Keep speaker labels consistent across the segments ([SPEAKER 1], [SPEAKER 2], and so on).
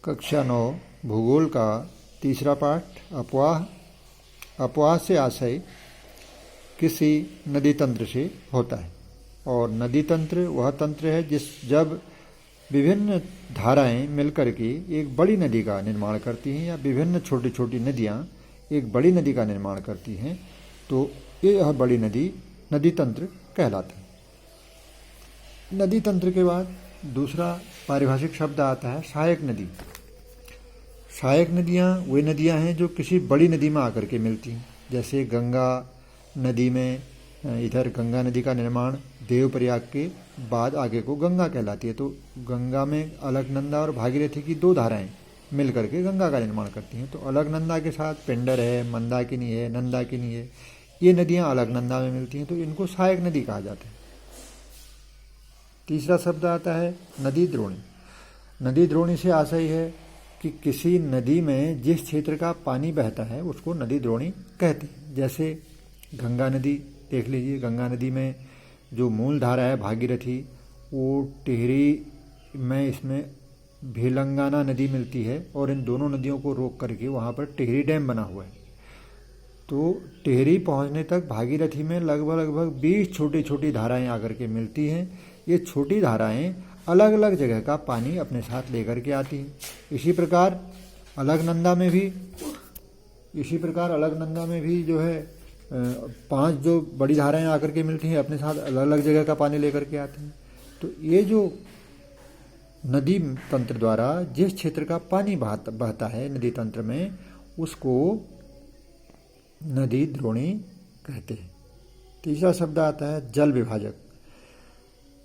[SPEAKER 1] कक्षा 9 भूगोल का तीसरा पाठ अपवाह। अपवाह से आशय किसी नदी तंत्र से होता है, और नदी तंत्र वह तंत्र है जब विभिन्न धाराएं मिलकर के एक बड़ी नदी का निर्माण करती हैं, या विभिन्न छोटी छोटी नदियां एक बड़ी नदी का निर्माण करती हैं, तो यह बड़ी नदी नदी तंत्र कहलाता है। नदी तंत्र के बाद दूसरा पारिभाषिक शब्द आता है सहायक नदी। सहायक नदियाँ वे नदियाँ हैं जो किसी बड़ी नदी में आकर के मिलती हैं, जैसे गंगा नदी में, इधर गंगा नदी का निर्माण देवप्रयाग के बाद आगे को गंगा कहलाती है। तो गंगा में अलकनंदा और भागीरथी की दो धाराएं मिल करके गंगा का निर्माण करती हैं। तो अलकनंदा के साथ पिंडर है, मंदाकिनी है, नंदाकिनी है, ये नदियाँ अलकनंदा में मिलती हैं, तो इनको सहायक नदी कहा जाता है। तीसरा शब्द आता है नदी द्रोणी। नदी द्रोणी से आशय है कि किसी नदी में जिस क्षेत्र का पानी बहता है उसको नदी द्रोणी कहते हैं। जैसे गंगा नदी देख लीजिए, गंगा नदी में जो मूल धारा है भागीरथी, वो टिहरी में इसमें भेलंगाना नदी मिलती है, और इन दोनों नदियों को रोक करके वहाँ पर टिहरी डैम बना हुआ है। तो टिहरी पहुँचने तक भागीरथी में लगभग 20 छोटी छोटी धाराएं आकर के मिलती हैं। ये छोटी धाराएं अलग अलग जगह का पानी अपने साथ लेकर के आती हैं। इसी प्रकार अलकनंदा में भी जो है 5 जो बड़ी धाराएं आकर के मिलती हैं, अपने साथ अलग अलग जगह का पानी लेकर के आती हैं। तो ये जो नदी तंत्र द्वारा जिस क्षेत्र का पानी बहता है नदी तंत्र में, उसको नदी द्रोणी कहते हैं। तीसरा शब्द आता है जल विभाजक।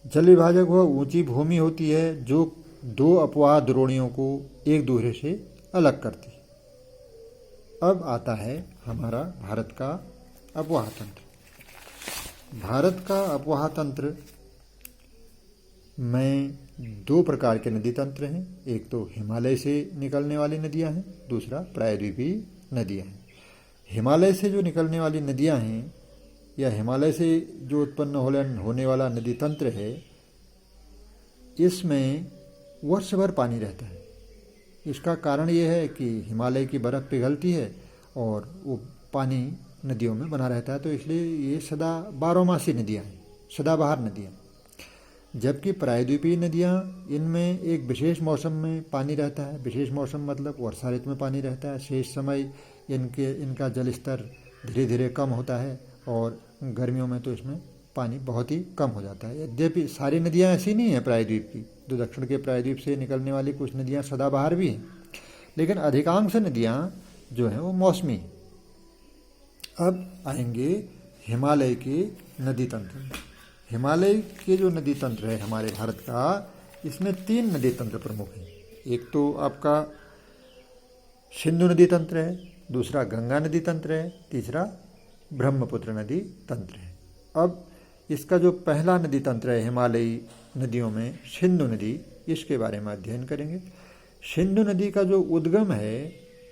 [SPEAKER 1] जल विभाजक वह ऊंची भूमि होती है जो दो अपवाह द्रोणियों को एक दूसरे से अलग करती है। अब आता है हमारा भारत का अपवाह तंत्र। भारत का अपवाह तंत्र में 2 प्रकार के नदी तंत्र हैं। एक तो हिमालय से निकलने वाली नदियां हैं, दूसरा प्रायद्वीपीय नदियां हैं। हिमालय से जो निकलने वाली नदियां हैं, या हिमालय से जो उत्पन्न होने वाला नदी तंत्र है, इसमें वर्ष भर पानी रहता है। इसका कारण ये है कि हिमालय की बर्फ़ पिघलती है और वो पानी नदियों में बना रहता है, तो इसलिए ये सदा 12मासी नदियाँ हैं, सदाबहार नदियाँ। जबकि प्रायद्वीपीय नदियाँ, इनमें एक विशेष मौसम में पानी रहता है। विशेष मौसम मतलब वर्षा ऋतु में पानी रहता है, शेष समय इनका जल स्तर धीरे धीरे कम होता है, और गर्मियों में तो इसमें पानी बहुत ही कम हो जाता है। यद्यपि सारी नदियाँ ऐसी नहीं हैं प्रायद्वीप की, तो दक्षिण के प्रायद्वीप से निकलने वाली कुछ नदियाँ सदाबहार भी हैं, लेकिन अधिकांश नदियाँ जो हैं वो मौसमी हैं। अब आएंगे हिमालय के नदी तंत्र। हिमालय के जो नदी तंत्र है हमारे भारत का, इसमें 3 नदी तंत्र प्रमुख हैं। एक तो आपका सिंधु नदी तंत्र है, दूसरा गंगा नदी तंत्र है, तीसरा ब्रह्मपुत्र नदी तंत्र है। अब इसका जो पहला नदी तंत्र है हिमालयी नदियों में, सिंधु नदी, इसके बारे में अध्ययन करेंगे। सिंधु नदी का जो उद्गम है,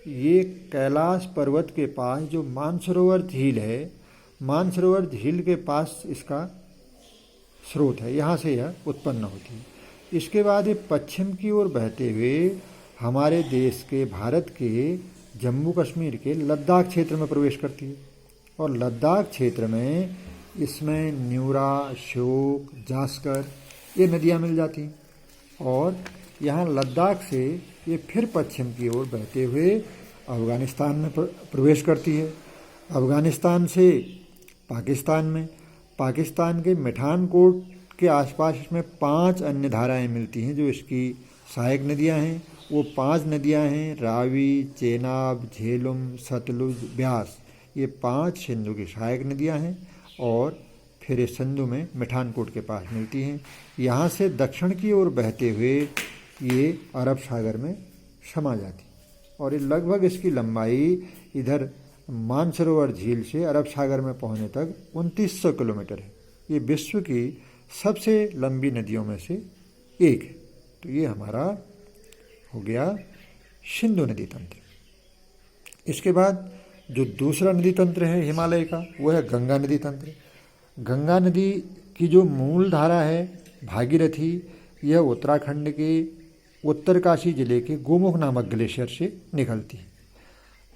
[SPEAKER 1] ये कैलाश पर्वत के पास जो मानसरोवर झील है, मानसरोवर झील के पास इसका स्रोत है, यहाँ से यह उत्पन्न होती है। इसके बाद ये पश्चिम की ओर बहते हुए हमारे देश के, भारत के जम्मू कश्मीर के लद्दाख क्षेत्र में प्रवेश करती है, और लद्दाख क्षेत्र में इसमें न्यूरा, श्योक, जास्कर ये नदियाँ मिल जाती हैं, और यहाँ लद्दाख से ये फिर पश्चिम की ओर बहते हुए अफ़गानिस्तान में प्रवेश करती है। अफ़गानिस्तान से पाकिस्तान में, पाकिस्तान के मिठानकोट के आसपास इसमें 5 अन्य धाराएं मिलती हैं जो इसकी सहायक नदियाँ हैं। वो 5 नदियाँ हैं रावी, चेनाब, झेलुम, सतलुज, ब्यास। ये 5 सिंधु की सहायक नदियाँ हैं, और फिर इस सिंधु में मिठानकोट के पास मिलती हैं। यहाँ से दक्षिण की ओर बहते हुए ये अरब सागर में समा जाती, और ये लगभग इसकी लंबाई इधर मानसरोवर झील से अरब सागर में पहुँचने तक 2900 किलोमीटर है। ये विश्व की सबसे लंबी नदियों में से एक है। तो ये हमारा हो गया सिंधु नदी तंत्र। इसके बाद जो दूसरा नदी तंत्र है हिमालय का, वो है गंगा नदी तंत्र। गंगा नदी की जो मूल धारा है भागीरथी, यह उत्तराखंड के उत्तरकाशी जिले के गोमुख नामक ग्लेशियर से निकलती है।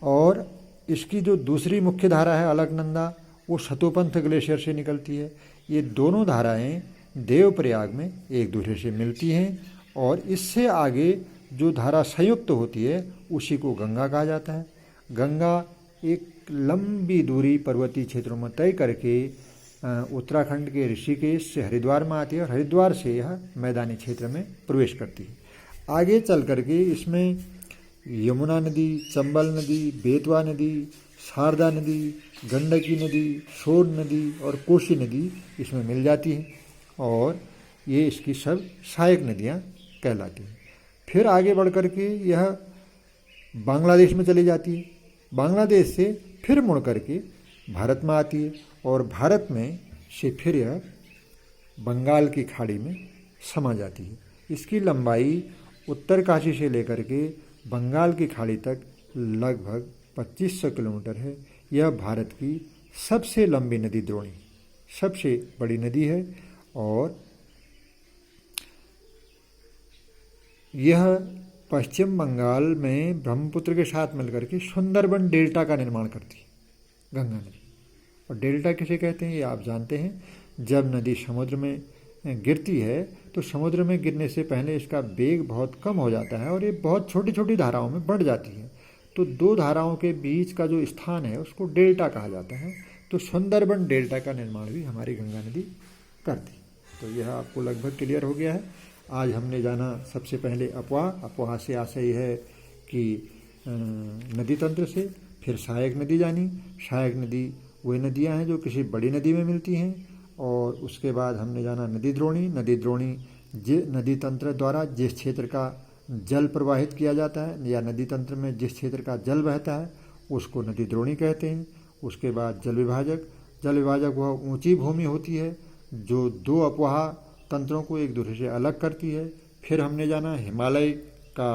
[SPEAKER 1] और इसकी जो दूसरी मुख्य धारा है अलकनंदा, वो शतोपंथ ग्लेशियर से निकलती है। ये दोनों धाराएं देवप्रयाग में एक दूसरे से मिलती हैं और इससे आगे जो धारा संयुक्त होती है उसी को गंगा कहा जाता है। गंगा एक लंबी दूरी पर्वतीय क्षेत्रों में तय करके उत्तराखंड के ऋषिकेश से हरिद्वार में आती है और हरिद्वार से यह मैदानी क्षेत्र में प्रवेश करती है। आगे चल करके इसमें यमुना नदी, चंबल नदी, बेतवा नदी, शारदा नदी, गंडकी नदी, सोन नदी और कोसी नदी इसमें मिल जाती हैं और ये इसकी सब सहायक नदियाँ कहलाती हैं। फिर आगे बढ़ कर के यह बांग्लादेश में चली जाती है। बांग्लादेश से फिर मुड़ करके भारत में आती है और भारत में से फिर यह बंगाल की खाड़ी में समा जाती है। इसकी लंबाई उत्तरकाशी से लेकर के बंगाल की खाड़ी तक लगभग 2500 किलोमीटर है। यह भारत की सबसे लंबी नदी द्रोणी, सबसे बड़ी नदी है और यह पश्चिम बंगाल में ब्रह्मपुत्र के साथ मिलकर के सुंदरबन डेल्टा का निर्माण करती है गंगा नदी। और डेल्टा किसे कहते हैं ये आप जानते हैं। जब नदी समुद्र में गिरती है तो समुद्र में गिरने से पहले इसका वेग बहुत कम हो जाता है और ये बहुत छोटी छोटी धाराओं में बढ़ जाती है। तो दो धाराओं के बीच का जो स्थान है उसको डेल्टा कहा जाता है। तो सुंदरबन डेल्टा का निर्माण भी हमारी गंगा नदी करती है। तो यह आपको लगभग क्लियर हो गया है। आज हमने जाना सबसे पहले अफवाह। अफवाह से आशय है कि नदी तंत्र से, फिर सहायक नदी जानी। सहायक नदी वही नदियाँ हैं जो किसी बड़ी नदी में मिलती हैं। और उसके बाद हमने जाना नदी द्रोणी। नदी द्रोणी नदी तंत्र द्वारा जिस क्षेत्र का जल प्रवाहित किया जाता है या नदी तंत्र में जिस क्षेत्र का जल बहता है उसको नदी द्रोणी कहते हैं। उसके बाद जल विभाजक। जल विभाजक वह ऊंची भूमि होती है जो दो अपवाह तंत्रों को एक दूसरे से अलग करती है। फिर हमने जाना हिमालय का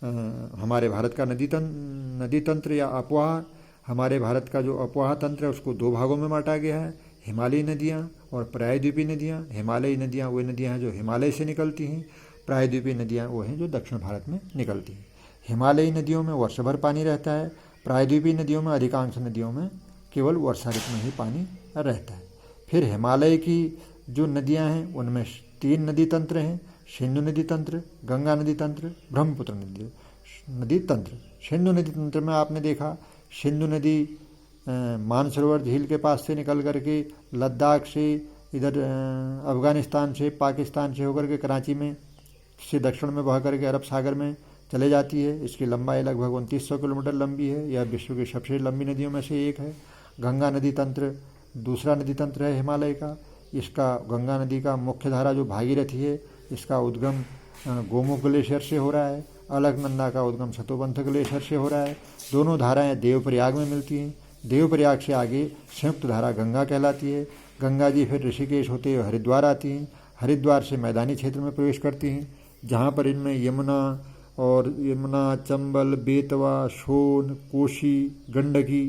[SPEAKER 1] हमारे भारत का नदी तंत्र या अपवाह। हमारे भारत का जो अपवाह तंत्र है उसको दो भागों में बांटा गया है, हिमालयी नदियाँ और प्रायद्वीपीय नदियाँ। हिमालयी नदियाँ वो नदियाँ हैं जो हिमालय से निकलती हैं। प्रायद्वीपीय नदियाँ वो हैं जो दक्षिण भारत में निकलती हैं। हिमालयी नदियों में वर्ष भर पानी रहता है। प्रायद्वीपीय नदियों में अधिकांश नदियों में केवल वर्षा ऋतु में ही पानी रहता है। फिर हिमालय की जो नदियाँ हैं उनमें 3 नदी तंत्र हैं, सिंधु नदी तंत्र, गंगा नदी तंत्र, ब्रह्मपुत्र नदी तंत्र। सिंधु नदी तंत्र में आपने देखा सिंधु नदी मानसरोवर झील के पास से निकल करके लद्दाख से इधर अफ़गानिस्तान से पाकिस्तान से होकर के कराची में से दक्षिण में बह करके अरब सागर में चले जाती है। इसकी लंबाई लगभग 2900 किलोमीटर लंबी है। यह विश्व की सबसे लंबी नदियों में से एक है। गंगा नदी तंत्र दूसरा नदी तंत्र है हिमालय का। इसका गंगा नदी का मुख्य धारा जो भागीरथी है इसका उद्गम गोमुख ग्लेशियर से हो रहा है। अलकनंदा का उद्गम शतोपंथ ग्लेशियर से हो रहा है। दोनों धाराएं देवप्रयाग में मिलती हैं। देवप्रयाग से आगे संयुक्त धारा गंगा कहलाती है। गंगा जी फिर ऋषिकेश होते हुए हरिद्वार आती हैं। हरिद्वार से मैदानी क्षेत्र में प्रवेश करती हैं जहाँ पर इनमें यमुना, चंबल, बेतवा, सोन, कोसी, गंडकी,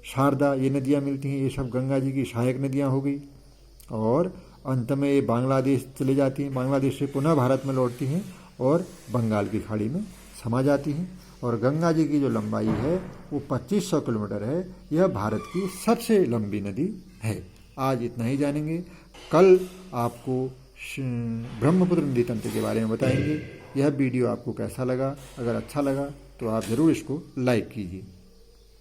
[SPEAKER 1] शारदा ये नदियाँ मिलती हैं। ये सब गंगा जी की सहायक नदियाँ हो गई। और अंत में ये बांग्लादेश चली जाती हैं। बांग्लादेश से पुनः भारत में लौटती हैं और बंगाल की खाड़ी में समा जाती हैं। और गंगा जी की जो लंबाई है वो 2500 किलोमीटर है। यह भारत की सबसे लंबी नदी है। आज इतना ही जानेंगे। कल आपको ब्रह्मपुत्र नदी तंत्र के बारे में बताएंगे। यह वीडियो आपको कैसा लगा? अगर अच्छा लगा तो आप ज़रूर इसको लाइक कीजिए।